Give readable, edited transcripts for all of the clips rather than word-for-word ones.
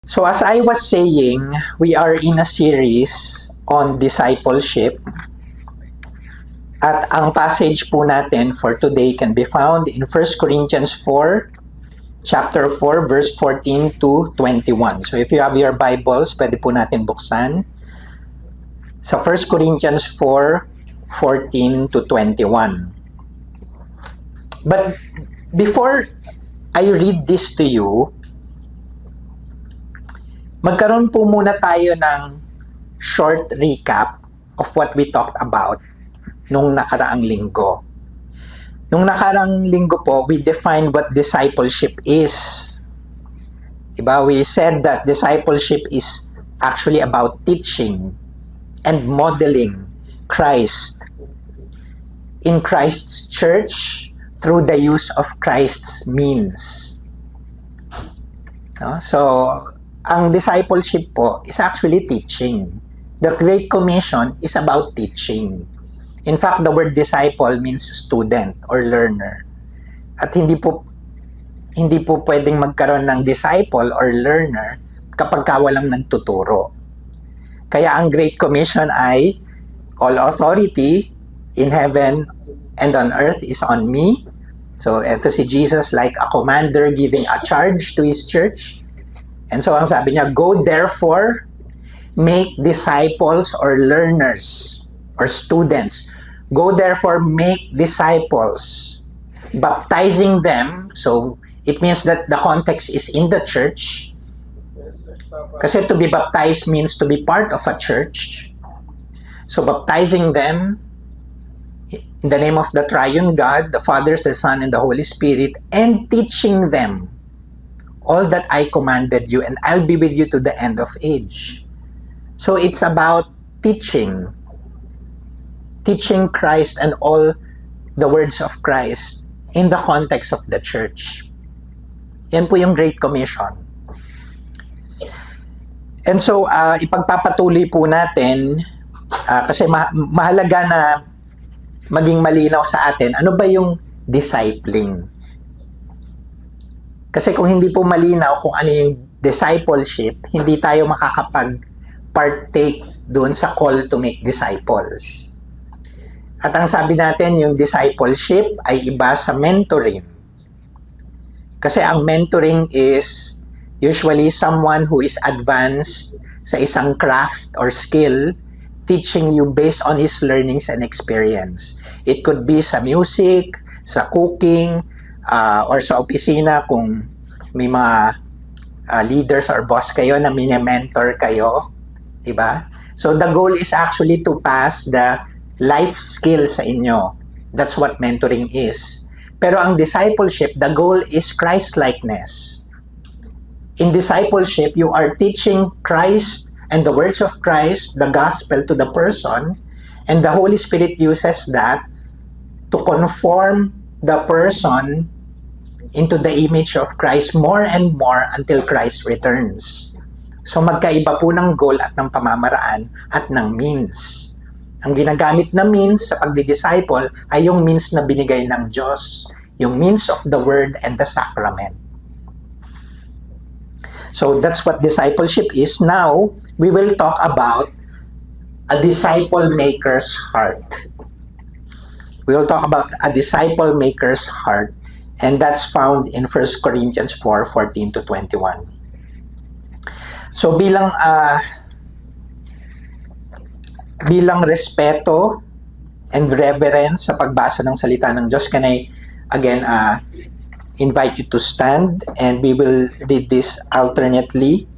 So as I was saying, we are in a series on discipleship. At ang passage po natin for today can be found in 1 Corinthians 4, chapter 4, verse 14 to 21. So if you have your Bibles, pwede po natin buksan. Sa 1 Corinthians 4, 14 to 21. But before I read this to you, magkaroon po muna tayo ng short recap of what we talked about nung nakaraang linggo. Nung nakaraang linggo po, we defined what discipleship is. Diba? We said that discipleship is actually about teaching and modeling Christ in Christ's church through the use of Christ's means. No? So, ang discipleship po is actually teaching. The Great Commission is about teaching. In fact, the word disciple means student or learner. At hindi po pwedeng magkaroon ng disciple or learner kapag walang nagtuturo. Kaya ang Great Commission ay all authority in heaven and on earth is on me. So, eto si Jesus like a commander giving a charge to His church. And so, ang sabi niya, go therefore, make disciples or learners or students. Go therefore, make disciples, baptizing them. So, it means that the context is in the church. Kasi to be baptized means to be part of a church. So, baptizing them in the name of the triune God, the Father, the Son, and the Holy Spirit, and teaching them all that I commanded you, and I'll be with you to the end of age. So it's about teaching Christ and all the words of Christ in the context of the church. Yan po yung Great Commission. And so, ipagpapatuloy po natin, kasi mahalaga na maging malinaw sa atin, ano ba yung discipling? Kasi kung hindi po malinaw kung ano yung discipleship, hindi tayo makakapag-partake doon sa call to make disciples. At ang sabi natin, yung discipleship ay iba sa mentoring. Kasi ang mentoring is usually someone who is advanced sa isang craft or skill, teaching you based on his learnings and experience. It could be sa music, sa cooking, or sa opisina kung may mga leaders or boss kayo na mini-mentor kayo, diba? So the goal is actually to pass the life skills sa inyo. That's what mentoring is. Pero ang discipleship, the goal is Christ-likeness. In discipleship, you are teaching Christ and the words of Christ, the gospel to the person, and the Holy Spirit uses that to conform the person into the image of Christ more and more until Christ returns. So magkaiba po ng goal at ng pamamaraan at ng means. Ang ginagamit na means sa pagdi-disciple ay yung means na binigay ng Diyos, yung means of the Word and the Sacrament. So that's what discipleship is. Now, we will talk about a disciple maker's heart. We will talk about a disciple maker's heart, and that's found in 1 Corinthians 4, 14 to 21. So bilang respeto and reverence sa pagbasa ng salita ng Diyos, can I again invite you to stand and we will read this alternately.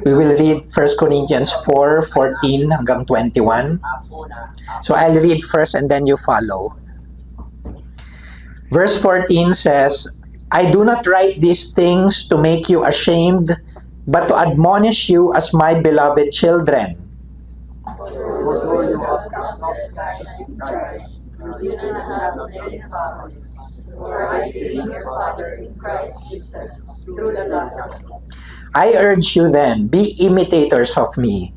We will read 1 Corinthians 4, 14 hanggang 21. So I'll read first and then you follow. Verse 14 says, I do not write these things to make you ashamed, but to admonish you as my beloved children. I urge you then, be imitators of me.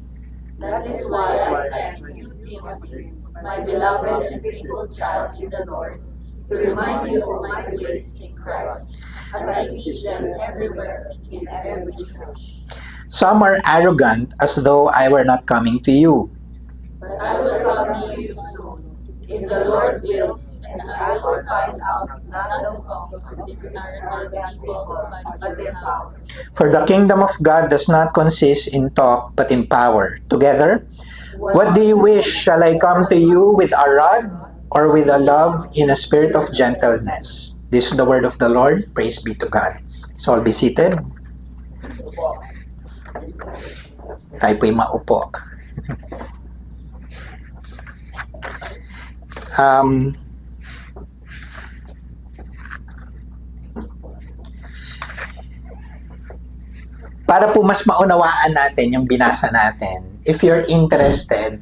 That is why I sent you, Timothy, my beloved and faithful child in the Lord, to remind you of my grace in Christ. as I teach them everywhere in every church. Some are arrogant, as though I were not coming to you. But I will come to you soon, if the Lord wills, and I will find out not the cause of this arrogant people, but their power. For the kingdom of God does not consist in talk, but in power. Together, what do you wish? Shall I come to you with a rod, or with a love in a spirit of gentleness? This is the word of the Lord. Praise be to God. So I'll be seated. Tayo po'y maupo. Para po mas maunawaan natin yung binasa natin, if you're interested,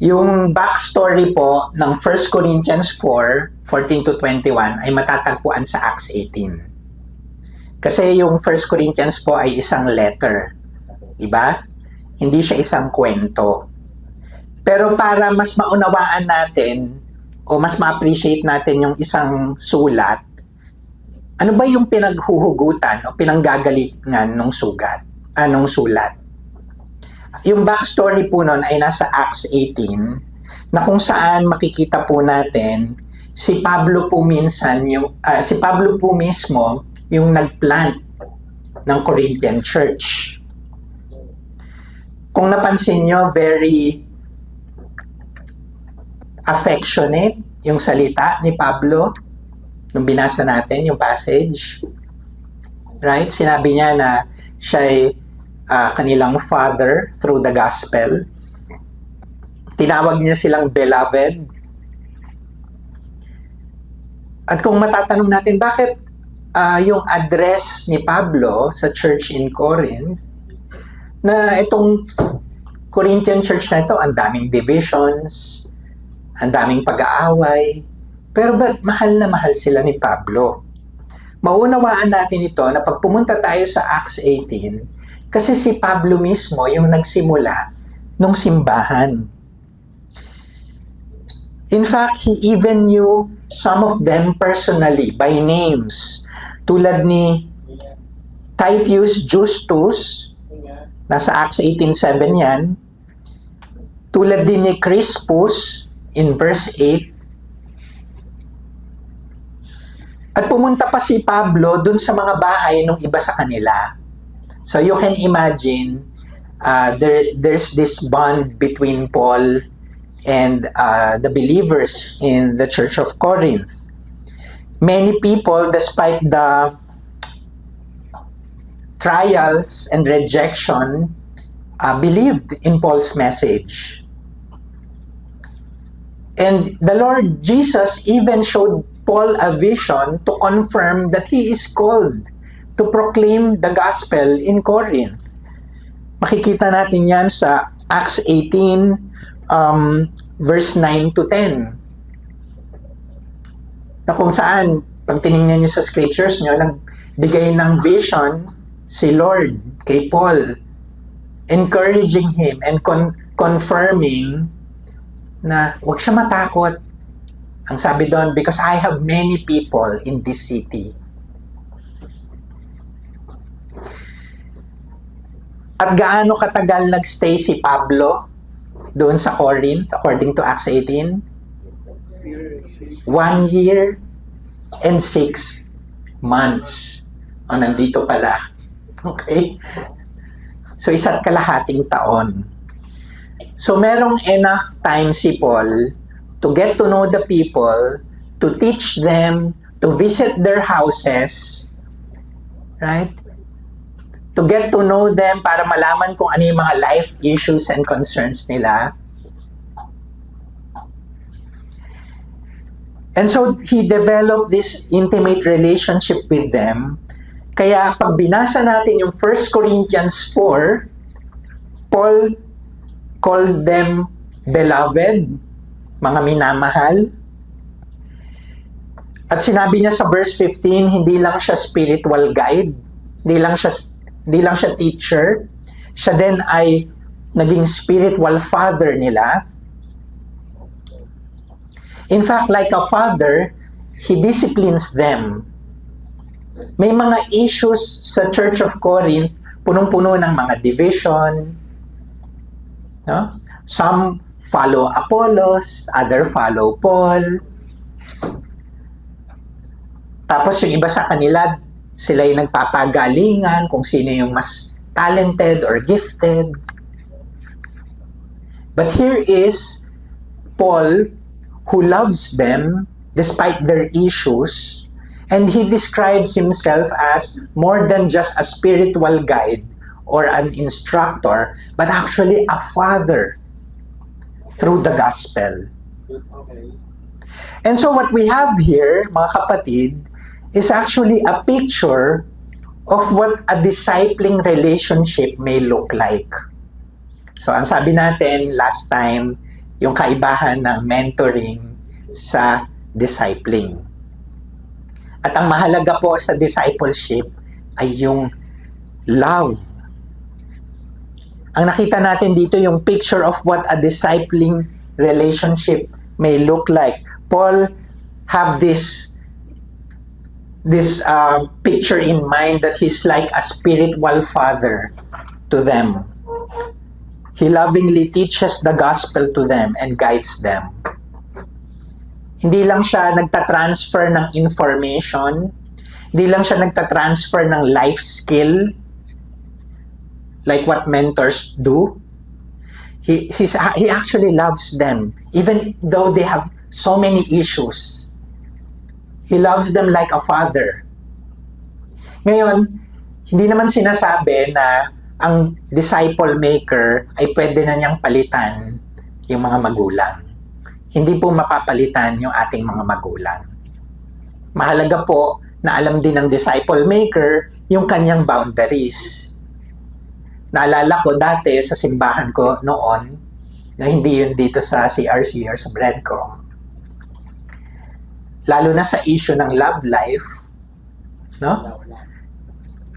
yung backstory po ng 1 Corinthians 4:14 to 21 ay matatagpuan sa Acts 18. Kasi yung 1 Corinthians po ay isang letter. Diba? Hindi siya isang kwento. Pero para mas maunawaan natin o mas ma-appreciate natin yung isang sulat, ano ba yung pinaghuhugutan o pinanggagalingan ng sulat? Yung backstory po nun ay nasa Acts 18 na kung saan makikita po natin si Pablo po mismo yung nagplant ng Corinthian church. Kung napansin nyo, very affectionate yung salita ni Pablo nung binasa natin yung passage. Right? Sinabi niya na siya ay kanilang father through the gospel. Tinawag niya silang beloved. At kung matatanong natin, bakit yung address ni Pablo sa church in Corinth, na itong Corinthian church na ito, ang daming divisions, ang daming pag-aaway, pero ba't mahal na mahal sila ni Pablo? Maunawaan natin ito na pag pumunta tayo sa Acts 18, kasi si Pablo mismo yung nagsimula nung simbahan. In fact, he even knew some of them personally by names. Tulad ni Titus Justus, nasa Acts 18:7 yan. Tulad din ni Crispus in verse 8. At pumunta pa si Pablo dun sa mga bahay ng iba sa kanila. So you can imagine, there's this bond between Paul and the believers in the Church of Corinth. Many people, despite the trials and rejection, believed in Paul's message. And the Lord Jesus even showed Paul a vision to confirm that he is called to proclaim the gospel in Corinth. Makikita natin yan sa Acts 18, verse 9 to 10. Na kung saan, pag tinignan nyo sa scriptures nyo, nagbigay ng vision si Lord kay Paul, encouraging him and confirming na huwag siya matakot. Ang sabi doon, because I have many people in this city. At gaano katagal nagstay si Pablo doon sa Corinth, according to Acts 18? 1 year and 6 months. O, nandito pala. Okay? So, 1.5 taon. So, merong enough time si Paul to get to know the people, to teach them, to visit their houses, right? To get to know them para malaman kung ano yung mga life issues and concerns nila. And so, he developed this intimate relationship with them. Kaya, pag binasa natin yung 1 Corinthians 4, Paul called them beloved, mga minamahal. At sinabi niya sa verse 15, hindi lang siya spiritual guide, hindi lang siya teacher, siya din ay naging spiritual father nila. In fact, like a father, he disciplines them. May mga issues sa Church of Corinth, punong-puno ng mga division. No? Some follow Apollos, other follow Paul. Tapos yung iba sa kanila, sila yung nagpapagalingan kung sino yung mas talented or gifted. But here is Paul, who loves them despite their issues, and he describes himself as more than just a spiritual guide or an instructor, but actually a father through the gospel. And so what we have here, mga kapatid, is actually a picture of what a discipling relationship may look like. So ang sabi natin last time, yung kaibahan ng mentoring sa discipling. At ang mahalaga po sa discipleship ay yung love. Ang nakita natin dito yung picture of what a discipling relationship may look like. Paul have this picture in mind that he's like a spiritual father to them. He lovingly teaches the gospel to them and guides them. Hindi lang siya nagtatransfer ng information, hindi lang siya nagtatransfer ng life skill, like what mentors do. He actually loves them, even though they have so many issues. He loves them like a father. Ngayon, hindi naman sinasabi na ang disciple maker ay pwede na niyang palitan yung mga magulang. Hindi po mapapalitan yung ating mga magulang. Mahalaga po na alam din ng disciple maker yung kanyang boundaries. Naalala ko dati sa simbahan ko noon, na hindi yun dito sa CRC or sa Breadcom. Lalo na sa issue ng love life, no?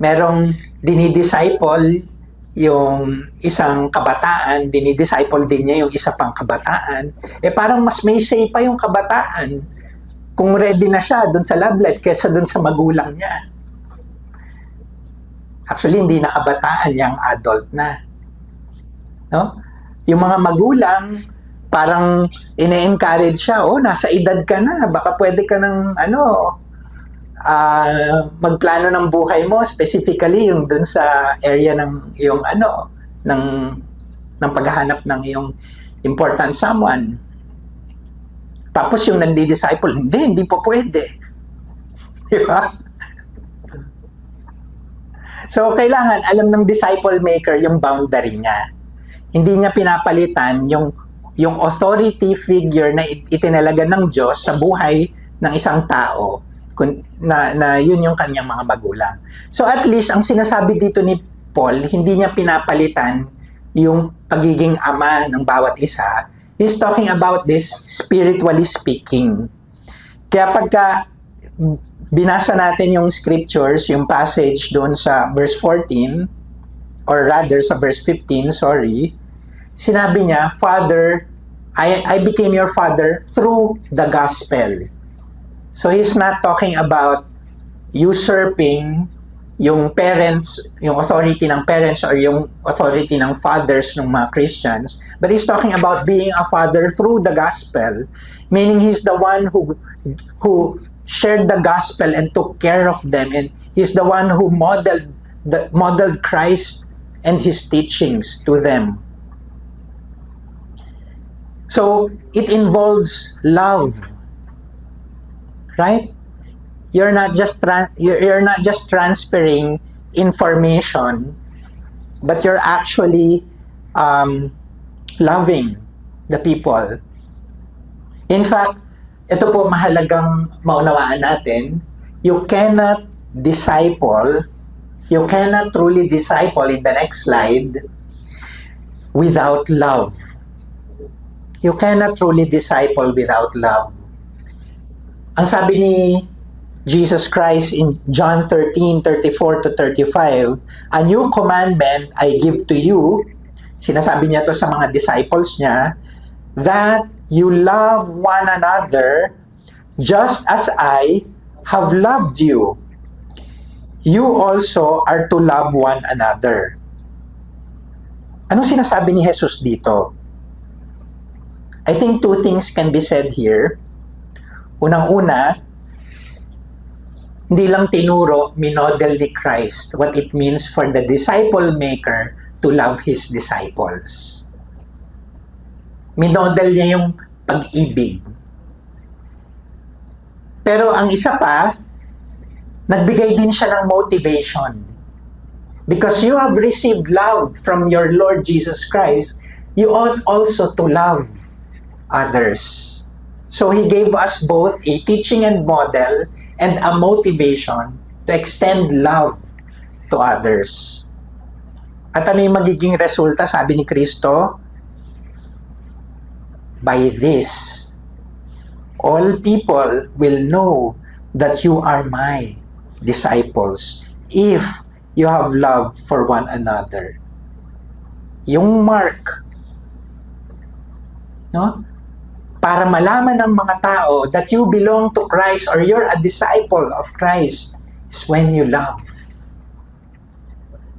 Merong dinidisciple yung isang kabataan, dinidisciple din niya yung isa pang kabataan, parang mas may say pa yung kabataan kung ready na siya dun sa love life kesa dun sa magulang niya. Actually, hindi na kabataan, yung adult na. No? Yung mga magulang, parang ine-encourage siya, nasa edad ka na, baka pwede ka ng magplano ng buhay mo, specifically yung dun sa area ng yung ng paghahanap ng yung important someone. Tapos yung nagdi-disciple, hindi po pwede. Di ba? So, kailangan alam ng disciple maker yung boundary niya. Hindi niya pinapalitan yung authority figure na itinalaga ng Diyos sa buhay ng isang tao, na yun yung kanyang mga magulang. So at least, ang sinasabi dito ni Paul, hindi niya pinapalitan yung pagiging ama ng bawat isa. He's talking about this spiritually speaking. Kaya pagka binasa natin yung scriptures, yung passage doon sa verse 14, or rather sa verse 15, sinabi niya, Father, I became your father through the gospel. So he's not talking about usurping yung parents, yung authority ng parents or yung authority ng fathers ng mga Christians, but he's talking about being a father through the gospel, meaning he's the one who shared the gospel and took care of them, and he's the one who modeled Christ and his teachings to them. So it involves love. Right? You're not just transferring information, but you're actually loving the people. In fact, ito po mahalagang maunawaan natin, you cannot truly disciple in the next slide without love. You cannot truly disciple without love. Ang sabi ni Jesus Christ in John 13:34-35, a new commandment I give to you, sinasabi niya to sa mga disciples niya, that you love one another just as I have loved you. you also are to love one another. Anong sinasabi ni Jesus dito? I think two things can be said here. Unang-una, hindi lang tinuro, minodel ni Christ what it means for the disciple maker to love his disciples. Minodel niya yung pag-ibig. Pero ang isa pa, nagbigay din siya ng motivation. Because you have received love from your Lord Jesus Christ, you ought also to love others. So He gave us both a teaching and model and a motivation to extend love to others. At ano yung magiging resulta, sabi ni Kristo? By this, all people will know that you are my disciples if you have love for one another. Yung mark, no? Para malaman ng mga tao that you belong to Christ or you're a disciple of Christ is when you love.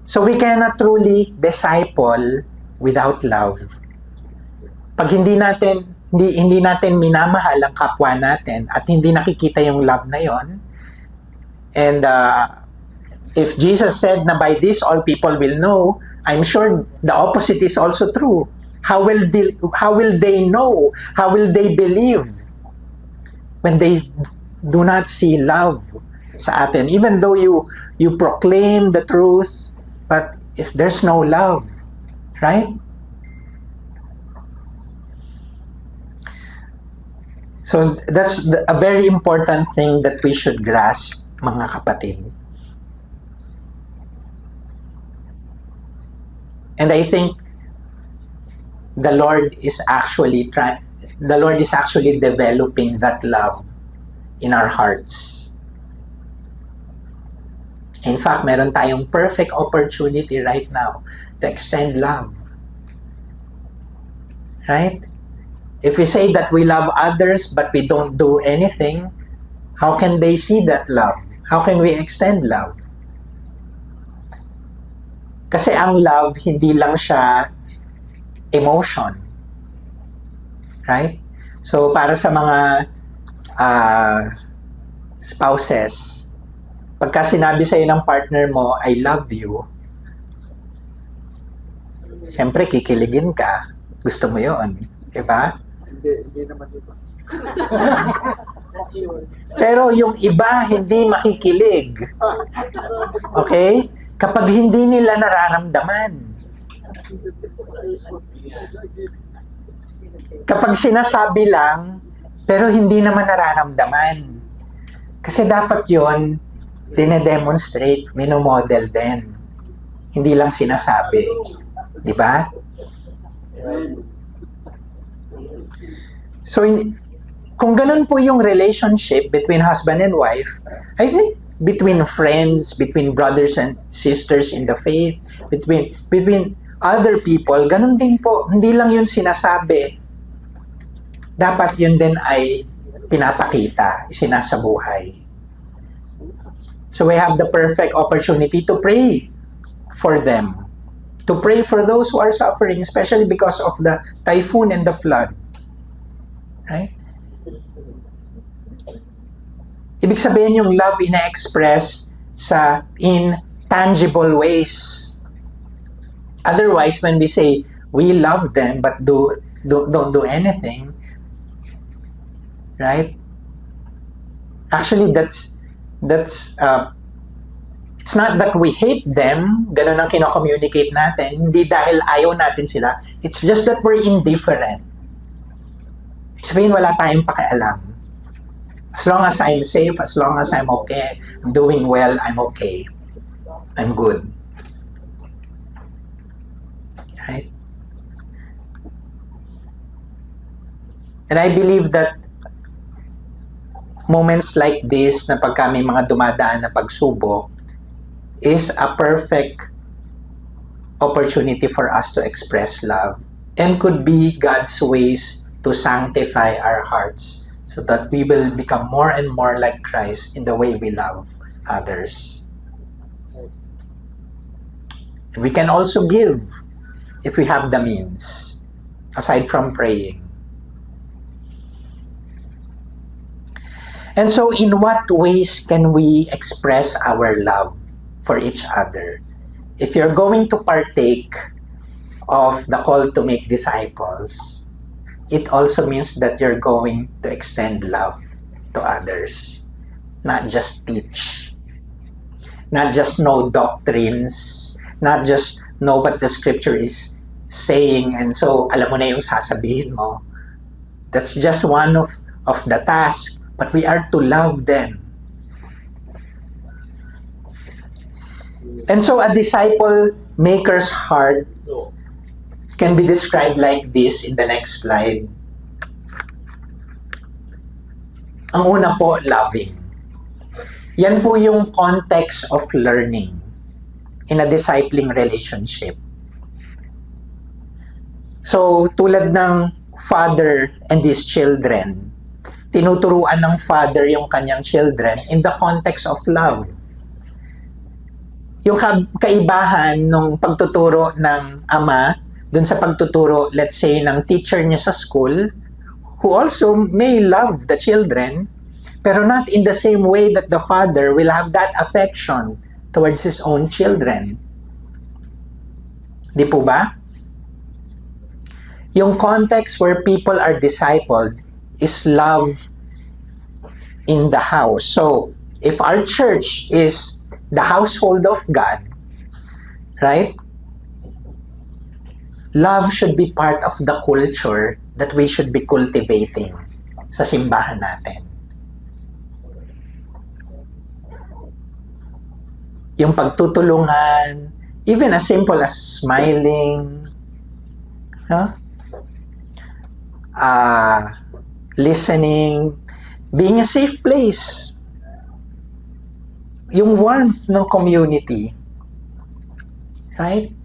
So we cannot truly disciple without love. Pag hindi natin minamahal ang kapwa natin at hindi nakikita yung love na yon, and if Jesus said na by this all people will know, I'm sure the opposite is also true. How will they know? How will they believe when they do not see love sa atin? Even though you proclaim the truth, but if there's no love, right? So that's a very important thing that we should grasp, mga kapatid. And I think the Lord is actually developing that love in our hearts. In fact, meron tayong perfect opportunity right now to extend love. Right? If we say that we love others but we don't do anything, how can they see that love? How can we extend love? Kasi ang love, hindi lang siya emotion. Right? So, para sa mga spouses, pagka sinabi sa'yo ng partner mo, I love you, siyempre, kikiligin ka. Gusto mo yun. Diba? Hindi naman ito. Pero yung iba, hindi makikilig. Okay? Kapag hindi nila nararamdaman. Kapag sinasabi lang, pero hindi naman nararamdaman. Kasi dapat yon dine-demonstrate, minomodel din. Hindi lang sinasabi. Di ba? So, kung ganun po yung relationship between husband and wife, I think between friends, between brothers and sisters in the faith, between other people, ganun din po. Hindi lang yun sinasabi. Dapat yun din ay pinapakita, sinasabuhay. So we have the perfect opportunity to pray for them. To pray for those who are suffering, especially because of the typhoon and the flood. Right? Ibig sabihin yung love ina-express in tangible ways. Otherwise, when we say we love them but don't do anything, right? Actually, that's it's not that we hate them, ganun ang kino-communicate natin, hindi dahil ayaw natin sila, it's just that we're indifferent. Sabihin, wala tayong pakialam. As long as I'm safe, as long as I'm okay, I'm doing well, I'm okay. I'm good. Right? And I believe that moments like this, na pagka may mga dumadaan na pagsubok, is a perfect opportunity for us to express love and could be God's ways to sanctify our hearts so that we will become more and more like Christ in the way we love others. We can also give if we have the means, aside from praying. And so, in what ways can we express our love for each other? If you're going to partake of the call to make disciples, it also means that you're going to extend love to others, not just teach, not just know doctrines, not just know what the scripture is saying, and so alam mo na yung sasabihin mo. That's just one of the tasks, but we are to love them. And so a disciple maker's heart can be described like this in the next slide. Ang una po, loving. Yan po yung context of learning in a discipling relationship. So, tulad ng father and his children, tinuturuan ng father yung kanyang children in the context of love. Yung kaibahan ng pagtuturo ng ama dun sa pagtuturo, let's say, ng teacher niya sa school, who also may love the children, pero not in the same way that the father will have that affection towards his own children. Di po ba? Yung context where people are discipled is love in the house. So, if our church is the household of God, right? Love should be part of the culture that we should be cultivating sa simbahan natin. Yung pagtutulungan, even as simple as smiling, listening, being a safe place, yung warmth ng community, right?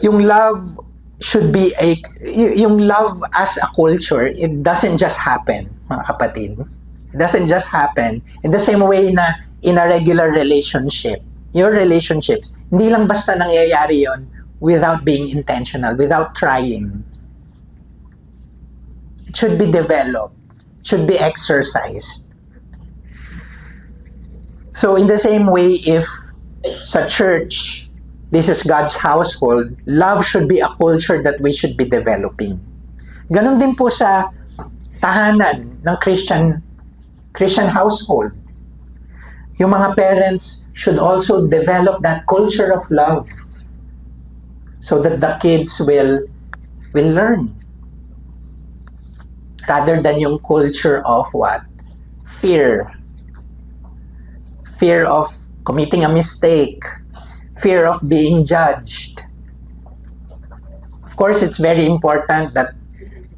Yung love should be yung love as a culture, it doesn't just happen, mga kapatid. It doesn't just happen in the same way na in a regular relationship. Your relationships, hindi lang basta nangyayari yon without being intentional, without trying. It should be developed, should be exercised. So in the same way, if sa church, this is God's household, love should be a culture that we should be developing. Ganon din po sa tahanan ng Christian household. Yung mga parents should also develop that culture of love so that the kids will learn. Rather than yung culture of what? Fear. Fear of committing a mistake. Fear of being judged. Of course, it's very important that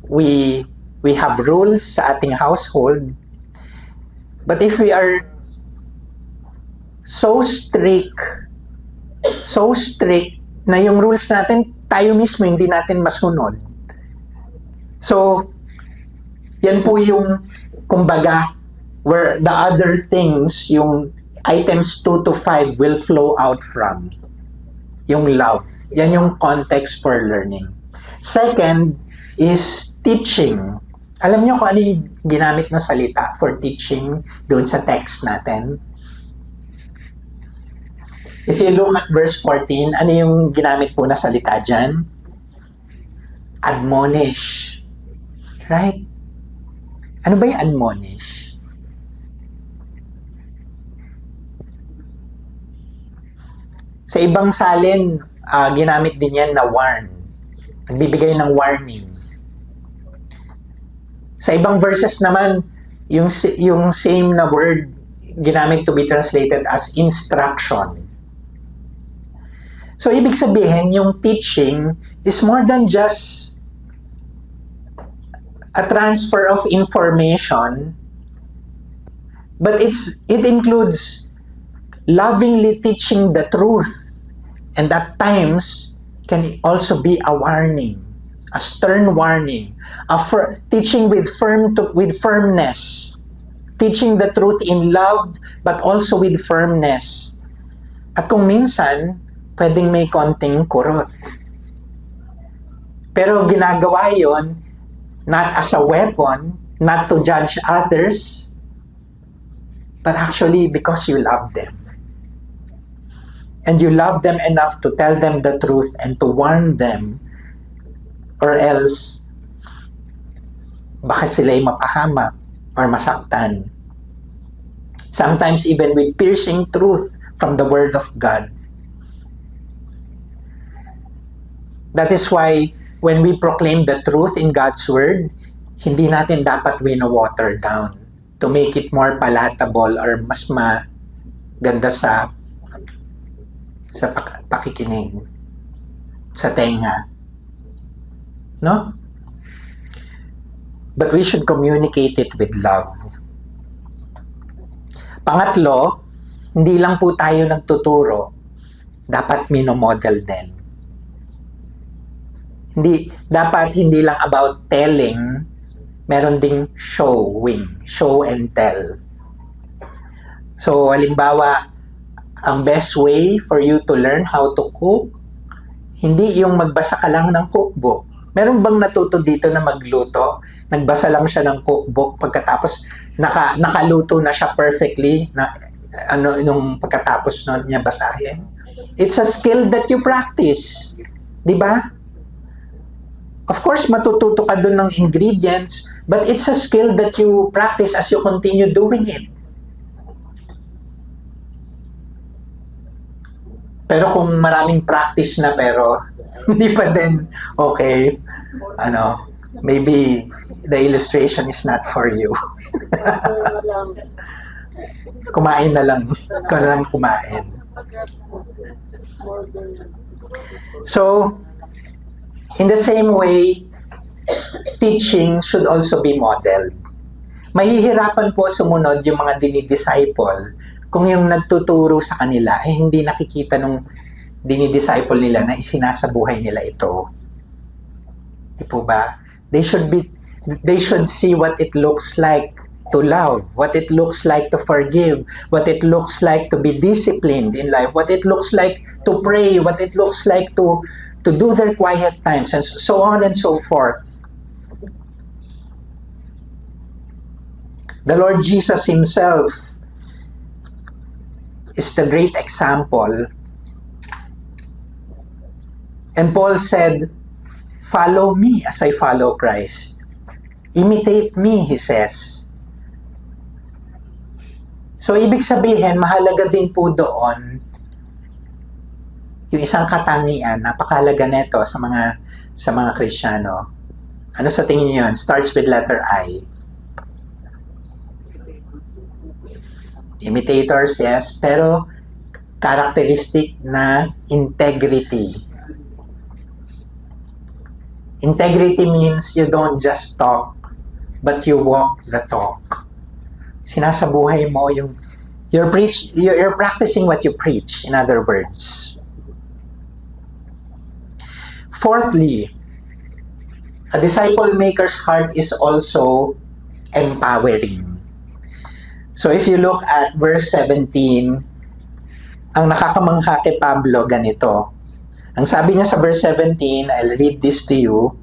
we have rules sa ating household. But if we are so strict na yung rules natin, tayo mismo hindi natin masunod. So, yan po yung, kumbaga, where the other things, yung items 2 to 5 will flow out from. Yung love. Yan yung context for learning. Second is teaching. Alam niyo kung ano yung ginamit na salita for teaching doon sa text natin? If you look at verse 14, ano yung ginamit po na salita dyan? Admonish. Right? Ano ba yung admonish? Sa ibang salin, ginamit din yan na warn. Nagbibigay ng warning. Sa ibang verses naman, yung same na word ginamit to be translated as instruction. So, ibig sabihin, yung teaching is more than just a transfer of information, but it includes lovingly teaching the truth, and at times can also be a warning, a stern warning, teaching with firmness, teaching the truth in love, but also with firmness. At kung minsan, pwedeng may konting kurot. Pero ginagawa yon not as a weapon, not to judge others, but actually because you love them. And you love them enough to tell them the truth and to warn them, or else baka sila'y mapahamak or masaktan. Sometimes even with piercing truth from the Word of God. That is why when we proclaim the truth in God's Word, hindi natin dapat wino-water down to make it more palatable or mas maganda sa pakikinig, sa tenga. No? But we should communicate it with love. Pangatlo, hindi lang po tayo nagtuturo, dapat minomodel din. Hindi lang about telling, meron ding showing, show and tell. So, halimbawa, ang best way for you to learn how to cook, hindi yung magbasa ka lang ng cookbook. Meron bang natuto dito na magluto? Nagbasa lang siya ng cookbook, pagkatapos nakaluto na siya perfectly, nung pagkatapos niya basahin. It's a skill that you practice. Di ba? Of course, matututo ka dun ng ingredients, but it's a skill that you practice as you continue doing it. Pero kung maraming practice na pero hindi pa din okay, maybe the illustration is not for you. Kumain na lang. Kumain. So, in the same way, teaching should also be modeled. Mahihirapan po sumunod yung mga dinidisciple kung yung nagtuturo sa kanila ay hindi nakikita nung dinidisciple nila na isinasabuhay nila ito. Di po ba? They should see what it looks like to love, what it looks like to forgive, what it looks like to be disciplined in life, what it looks like to pray, what it looks like to do their quiet times, and so on and so forth. The Lord Jesus Himself is the great example. And Paul said, "Follow me as I follow Christ. Imitate me," he says. So, ibig sabihin, mahalaga din po doon yung isang katangian, napakahalaga nito sa mga Kristiyano. Ano sa tingin niyo yun? Starts with letter I. Imitators, yes, pero characteristic na integrity. Integrity means you don't just talk, but you walk the talk. Sinasabuhay mo you're practicing what you preach, in other words. Fourthly, a disciple maker's heart is also empowering. So if you look at verse 17, ang nakakamangha kay Pablo ganito. Ang sabi niya sa verse 17, I'll read this to you.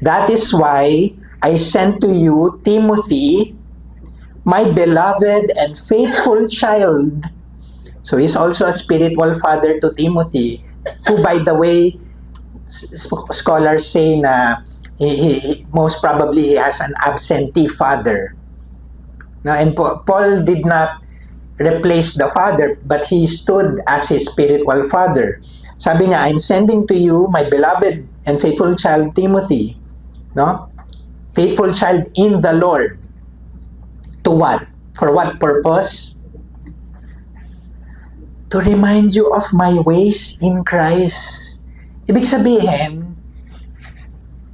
"That is why I sent to you Timothy, my beloved and faithful child." So he's also a spiritual father to Timothy, who, by the way, scholars say na he most probably he has an absentee father. Now, and Paul did not replace the father, but he stood as his spiritual father. Sabi niya, "I'm sending to you my beloved and faithful child Timothy." No? Faithful child in the Lord. To what? For what purpose? To remind you of my ways in Christ. Ibig sabihin,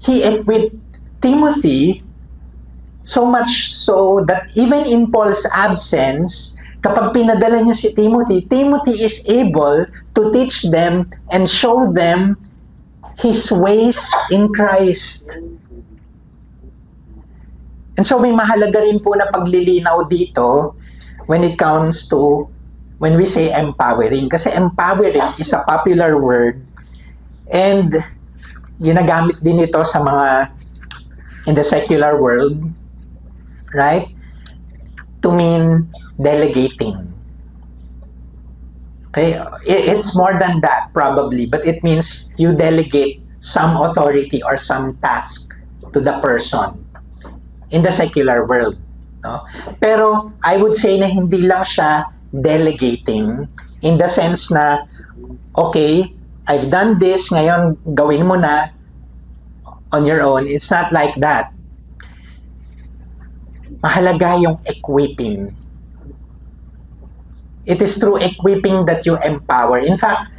he equipped Timothy so much so that even in Paul's absence, kapag pinadala niya si Timothy, Timothy is able to teach them and show them his ways in Christ. And so may mahalaga rin po na paglilinaw dito when it comes to when we say empowering. Kasi empowering is a popular word and ginagamit din ito sa mga in the secular world, right? To mean delegating. Okay? It's more than that probably, but it means you delegate some authority or some task to the person in the secular world. No? Pero I would say na hindi lang siya delegating in the sense na, okay, I've done this, ngayon gawin mo na on your own. It's not like that. Mahalaga yung equipping. It is through equipping that you empower. In fact,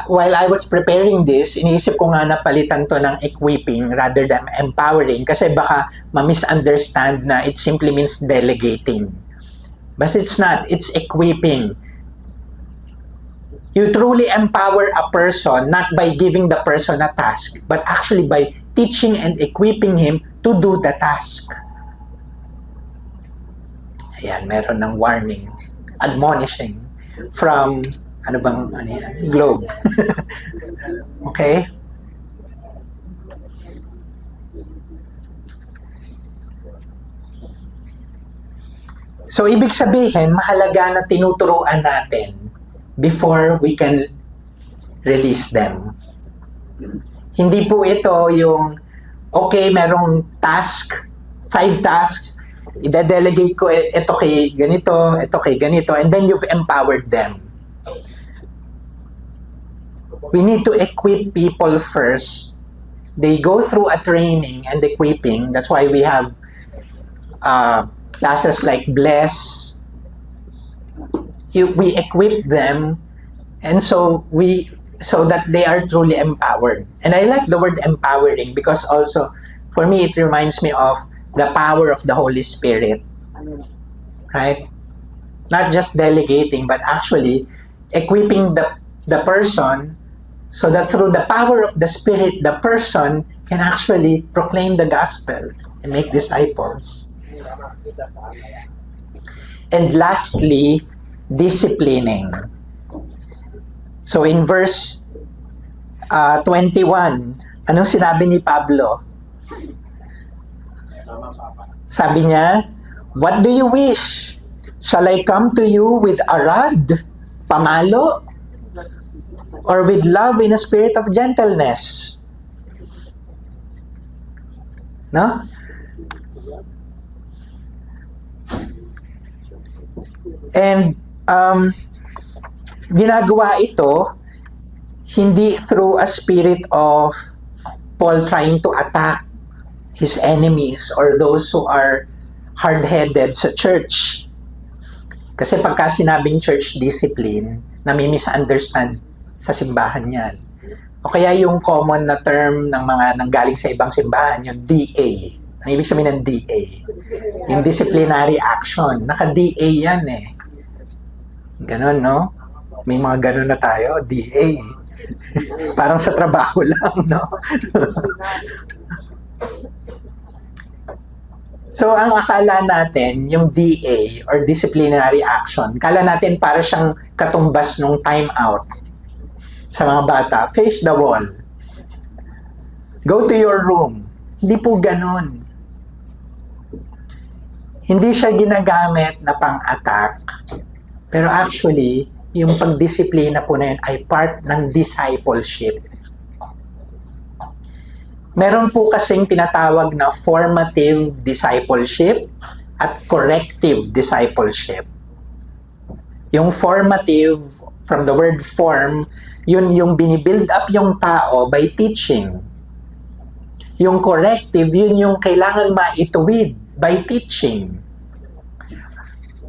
while I was preparing this, iniisip ko nga na palitan to ng equipping rather than empowering kasi baka ma-misunderstand na it simply means delegating. But it's not. It's equipping. You truly empower a person not by giving the person a task, but actually by teaching and equipping him to do the task. Ayan, meron ng warning, admonishing from Globe. Okay? So, ibig sabihin, mahalaga na tinuturuan natin before we can release them. Hindi po ito yung, okay, merong task, 5 tasks, i-delegate ko ito kay ganito, and then you've empowered them. We need to equip people first. They go through a training and equipping. That's why we have classes like Bless. We equip them, and so that they are truly empowered. And I like the word empowering because also, for me, it reminds me of the power of the Holy Spirit. Right? Not just delegating, but actually equipping the person so that through the power of the Spirit, the person can actually proclaim the gospel and make disciples. And lastly, disciplining. So in verse 21, anong sinabi ni Pablo? Sabi niya, what do you wish? Shall I come to you with a rod, pamalo, or with love in a spirit of gentleness? No? And ginagawa ito hindi through a spirit of Paul trying to attack his enemies or those who are hard-headed sa church. Kasi pagka sinabing church discipline, nami-misunderstand sa simbahan yan. O kaya yung common na term ng mga nanggaling sa ibang simbahan, yung DA. Ang ibig sabihin ng DA? Yung disciplinary action. Naka-DA yan eh. Ganon, no? May mga ganon na tayo, DA. Parang sa trabaho lang, no? So, ang akala natin, yung DA or disciplinary action, kala natin para siyang katumbas nung time out sa mga bata. Face the wall. Go to your room. Hindi po ganon. Hindi siya ginagamit na pang-attack. Pero actually, yung pagdisiplina po na yun ay part ng discipleship. Meron po kasing tinatawag na formative discipleship at corrective discipleship. Yung formative, from the word form, yun yung binibuild up yung tao by teaching. Yung corrective, yun yung kailangan maituwid by teaching.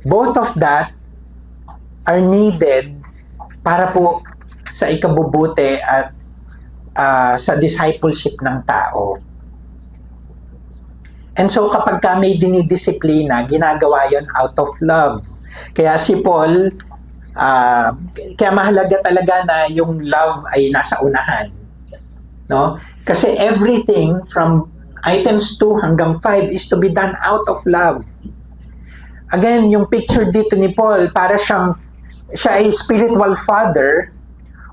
Both of that are needed para po sa ikabubuti at sa discipleship ng tao. And so kapag may dinidisiplina, ginagawa yon out of love. Kaya si Paul, kaya mahalaga talaga na yung love ay nasa unahan. No? Kasi everything from items 2 hanggang 5 is to be done out of love. Again, yung picture dito ni Paul, siya ay spiritual father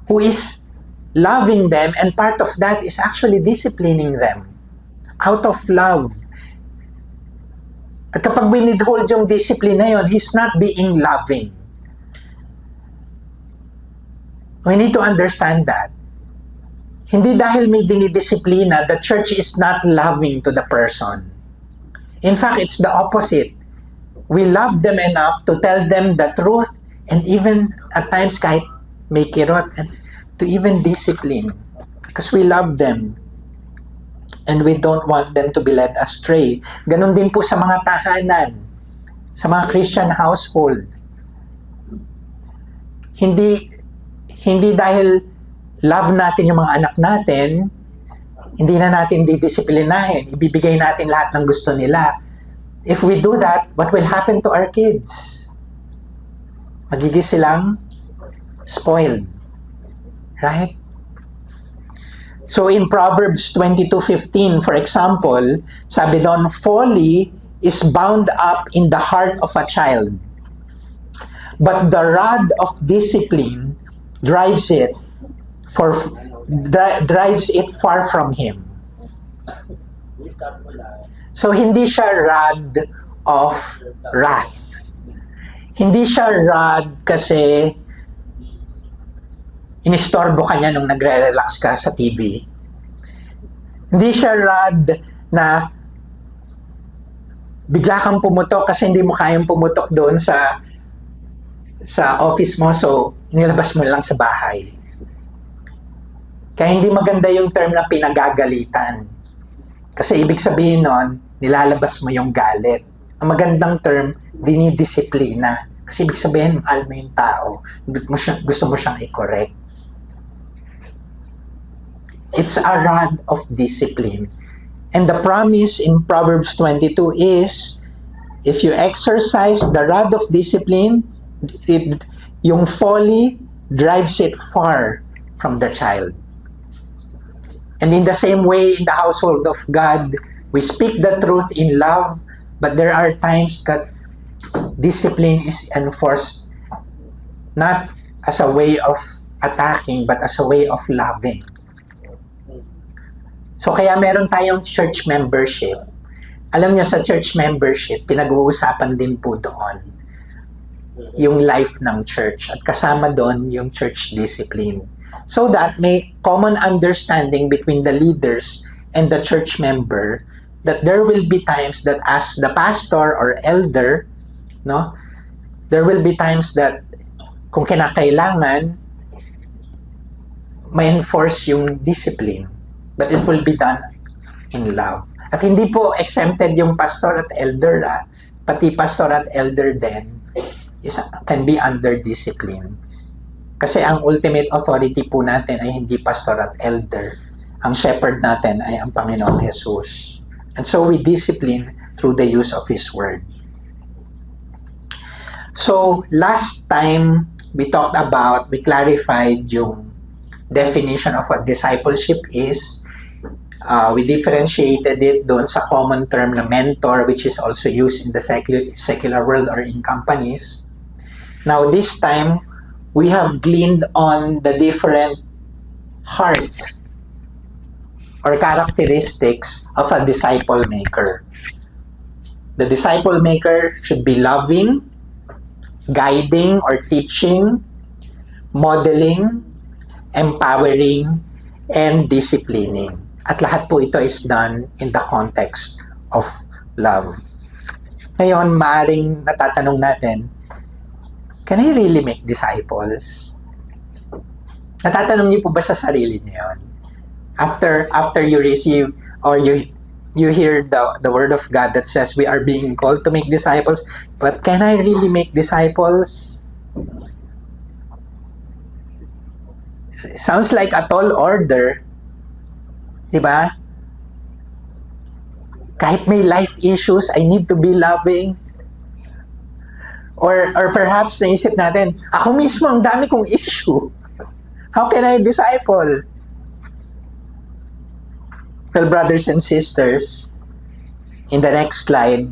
who is loving them, and part of that is actually disciplining them out of love. At kapag winidhold yung discipline na yun, he's not being loving. We need to understand that. Hindi dahil may dinidisiplina, the church is not loving to the person. In fact, it's the opposite. We love them enough to tell them the truth, and even at times kahit may kirot, and to even discipline, because we love them and we don't want them to be led astray. Ganon din po sa mga tahanan, sa mga Christian household. Hindi dahil love natin yung mga anak natin, hindi na natin didisiplinahin, ibibigay natin lahat ng gusto nila. If we do that, what will happen to our kids? Magiging silang spoiled. Right? So in Proverbs 22:15, for example, sabi doon, folly is bound up in the heart of a child, but the rod of discipline drives it far from him. So hindi siya rod of wrath. Hindi siya rod kasi inistorbo ka niya nung nagre-relax ka sa TV. Hindi siya rod na bigla kang pumutok kasi hindi mo kayang pumutok doon sa office mo, so inilabas mo lang sa bahay. Kaya hindi maganda yung term na pinagagalitan. Kasi ibig sabihin nun, nilalabas mo yung galit. Ang magandang term, dinidisiplina. Kasi ibig sabihin, mahal mo yung tao. Gusto mo siyang i-correct. It's a rod of discipline. And the promise in Proverbs 22 is, if you exercise the rod of discipline, yung folly drives it far from the child. And in the same way, in the household of God, we speak the truth in love, but there are times that discipline is enforced not as a way of attacking, but as a way of loving. So kaya meron tayong church membership. Alam niyo, sa church membership, pinag-uusapan din po doon yung life ng church, at kasama doon yung church discipline. So that may common understanding between the leaders and the church member, that there will be times that as the pastor or elder, no, there will be times that kung kinakailangan, may enforce yung discipline, but it will be done in love. At hindi po exempted yung pastor at elder, pati pastor at elder din can be under discipline. Kasi ang ultimate authority po natin ay hindi pastor at elder. Ang shepherd natin ay ang Panginoong Jesus. And so we discipline through the use of His Word. So last time we clarified yung definition of what discipleship is. We differentiated it doon sa common term na mentor, which is also used in the secular world or in companies. Now this time, we have gleaned on the different heart or characteristics of a disciple maker. The disciple maker should be loving, guiding or teaching, modeling, empowering, and disciplining. At lahat po ito is done in the context of love. Ngayon, maaring natatanong natin, can I really make disciples? Natatanong niyo po ba sa sarili niyo yun? After you receive or you hear the word of God that says we are being called to make disciples, but can I really make disciples? Sounds like a tall order, di ba? Kahit may life issues, I need to be loving. Or perhaps naisip natin, ako mismo ang dami kong issue. How can I disciple? Well, brothers and sisters, in the next slide,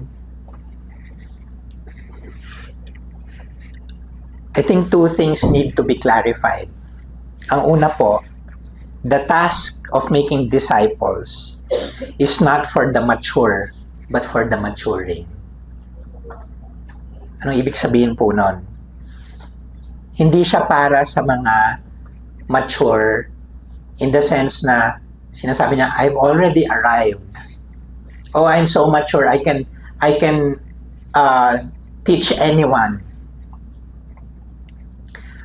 I think two things need to be clarified. Ang una po, the task of making disciples is not for the mature, but for the maturing. Anong ibig sabihin po nun? Hindi siya para sa mga mature in the sense na sinasabi niya, I've already arrived. Oh, I'm so mature, I can teach anyone.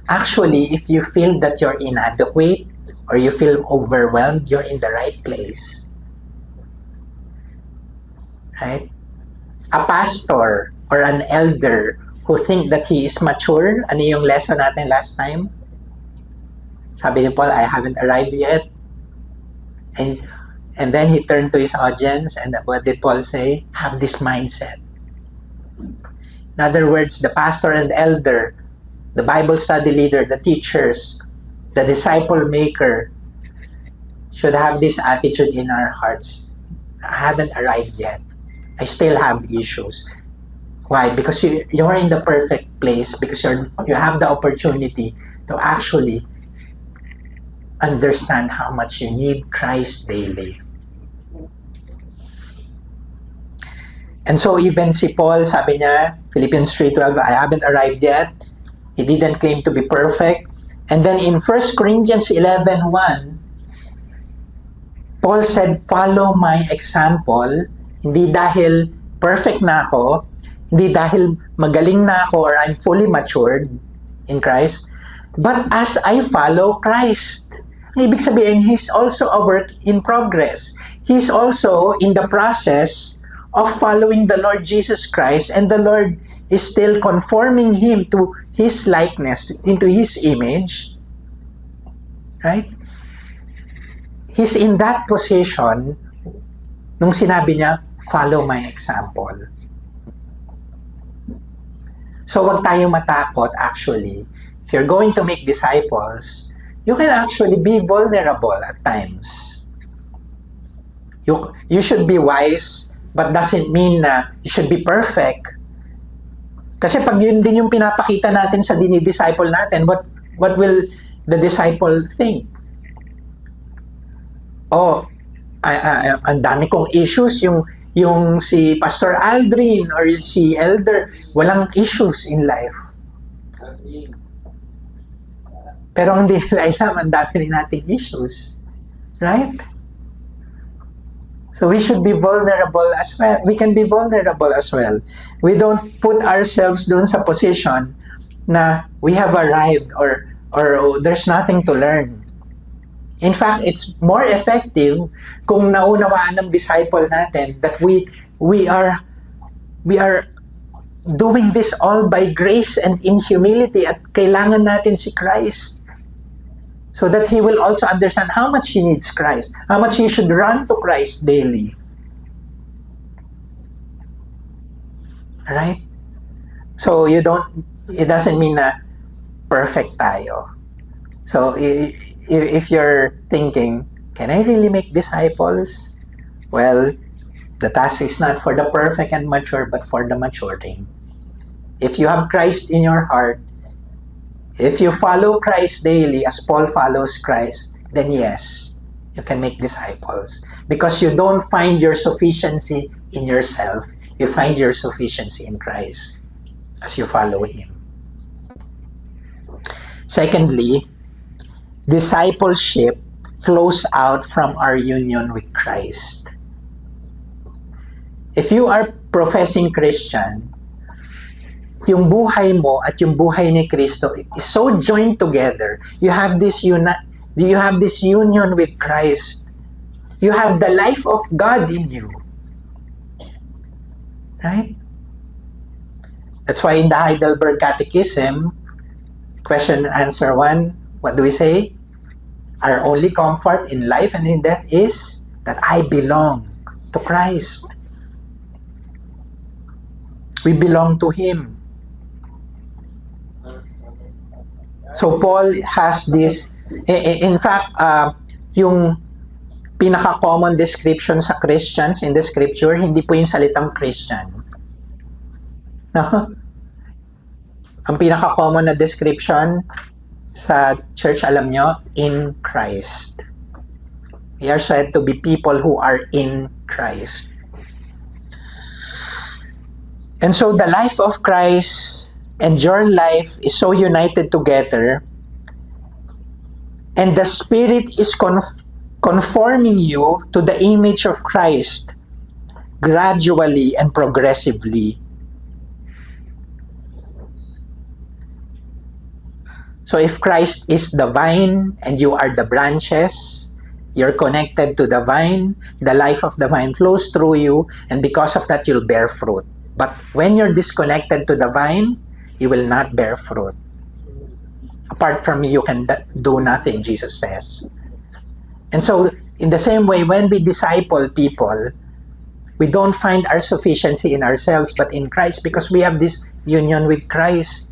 Actually, if you feel that you're inadequate or you feel overwhelmed, you're in the right place. Right? A pastor or an elder who think that he is mature, ano yung lesson natin last time? Sabi ni Paul, I haven't arrived yet. And then he turned to his audience, and what did Paul say? Have this mindset. In other words, the pastor and elder, the Bible study leader, the teachers, the disciple maker should have this attitude in our hearts. I haven't arrived yet. I still have issues. Why? Because you're in the perfect place, because you have the opportunity to actually understand how much you need Christ daily. And so even si Paul, sabi niya, Philippians 3:12, I haven't arrived yet. He didn't claim to be perfect. And then in 1 Corinthians 11:1, Paul said, follow my example. Hindi dahil perfect na ako, hindi dahil magaling na ako or I'm fully matured in Christ, but as I follow Christ. Ang ibig sabihin, he's also a work in progress. He's also in the process of following the Lord Jesus Christ, and the Lord is still conforming him to his likeness, into his image. Right? He's in that position nung sinabi niya, follow my example. So wag tayong matakot actually. If you're going to make disciples, you can actually be vulnerable at times. You should be wise, but doesn't mean na you should be perfect. Kasi pag yun din yung pinapakita natin sa dinidisciple natin, what will the disciple think? Oh, ang dami kong issues, yung si Pastor Aldrin or yung si Elder, walang issues in life. Pero ang hindi nila alam, ang dami rin nating issues. Right? So we should be vulnerable as well. We can be vulnerable as well. We don't put ourselves doon sa position na we have arrived or there's nothing to learn. In fact, it's more effective kung naunawaan ng disciple natin that we are doing this all by grace and in humility at kailangan natin si Christ. So that he will also understand how much he needs Christ, how much he should run to Christ daily. Right? So it doesn't mean na perfect tayo. So if you're thinking, can I really make disciples? Well, the task is not for the perfect and mature, but for the maturing. If you have Christ in your heart, if you follow Christ daily as Paul follows Christ, then yes, you can make disciples. Because you don't find your sufficiency in yourself. You find your sufficiency in Christ as you follow Him. Secondly, discipleship flows out from our union with Christ. If you are professing Christian, yung buhay mo at yung buhay ni Kristo is so joined together. You have this union with Christ. You have the life of God in you. Right? That's why in the Heidelberg Catechism, question and answer 1, what do we say? Our only comfort in life and in death is that I belong to Christ. We belong to Him. So Paul has this, in fact, yung pinaka-common description sa Christians in the scripture, hindi po yung salitang Christian. No? Ang pinaka-common na description sa church, alam nyo, in Christ. We are said to be people who are in Christ. And so the life of Christ and your life is so united together, and the Spirit is conforming you to the image of Christ gradually and progressively. So if Christ is the vine and you are the branches, you're connected to the vine, the life of the vine flows through you, and because of that, you'll bear fruit. But when you're disconnected to the vine, you will not bear fruit. Apart from me, you can do nothing, Jesus says. And so, in the same way, when we disciple people, we don't find our sufficiency in ourselves, but in Christ, because we have this union with Christ.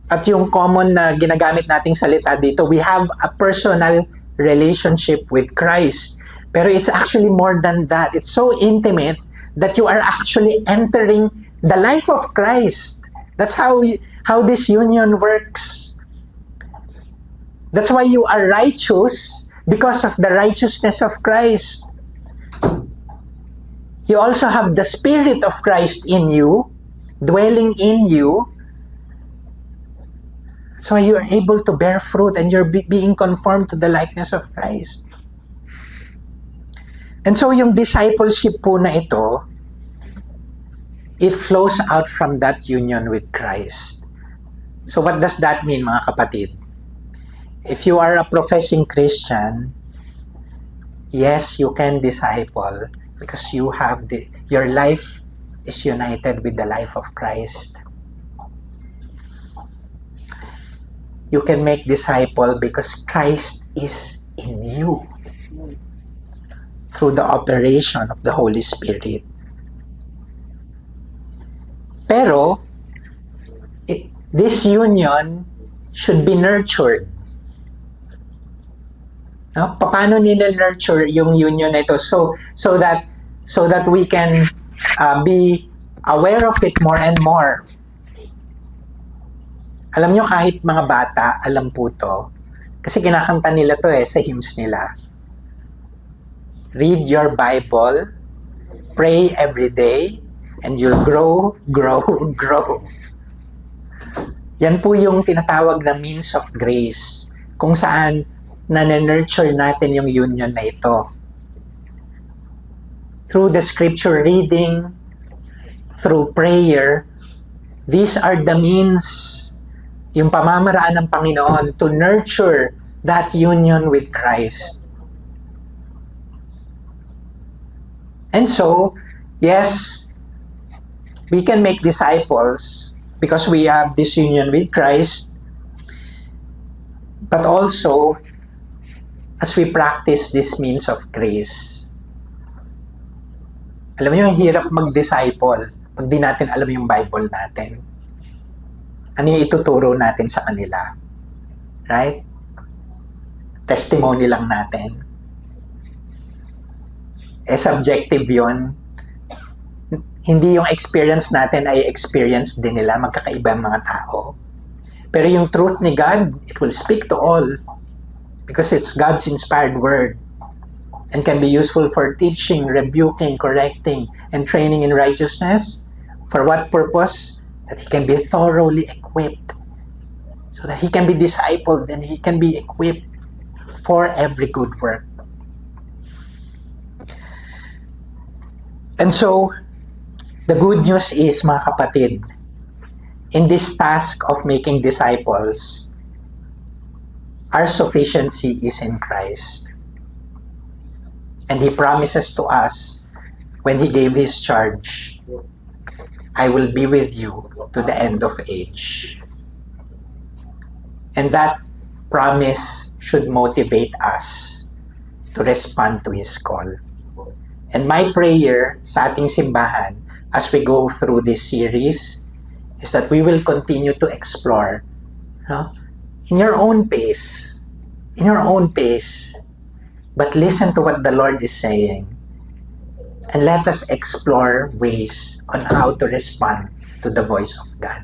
At yung common na ginagamit nating salita dito, we have a personal relationship with Christ. Pero it's actually more than that. It's so intimate that you are actually entering the life of Christ. That's how this union works. That's why you are righteous, because of the righteousness of Christ. You also have the Spirit of Christ in you, dwelling in you. That's why you are able to bear fruit and you're being conformed to the likeness of Christ. And so yung discipleship po na ito, it flows out from that union with Christ. So what does that mean, mga kapatid? If you are a professing Christian, yes, you can disciple because you have your life is united with the life of Christ. You can make disciple because Christ is in you through the operation of the Holy Spirit. Pero, this union should be nurtured. No? Paano nila-nurture yung union na ito so that we can be aware of it more and more. Alam nyo, kahit mga bata, alam po to. Kasi kinakanta nila to sa hymns nila. Read your Bible, pray every day, and you'll grow, grow, grow. Yan po yung tinatawag na means of grace, kung saan na-nurture natin yung union na ito. Through the scripture reading, through prayer, these are the means, yung pamamaraan ng Panginoon to nurture that union with Christ. And so, yes, we can make disciples because we have this union with Christ, but also as we practice this means of grace. Alam niyo, hirap mag-disciple pag di natin alam yung Bible natin. Ano yung ituturo natin sa kanila? Right? Testimony lang natin. Subjective yun. Hindi yung experience natin ay experience din nila, magkakaiba ang mga tao. Pero yung truth ni God, it will speak to all because it's God's inspired word and can be useful for teaching, rebuking, correcting, and training in righteousness. For what purpose? That he can be thoroughly equipped, so that he can be discipled and he can be equipped for every good work. And so, the good news is, mga kapatid, in this task of making disciples, our sufficiency is in Christ. And he promises to us, when he gave his charge, I will be with you to the end of age. And that promise should motivate us to respond to his call. And my prayer sa ating simbahan as we go through this series is that we will continue to explore in your own pace, but listen to what the Lord is saying. And let us explore ways on how to respond to the voice of God.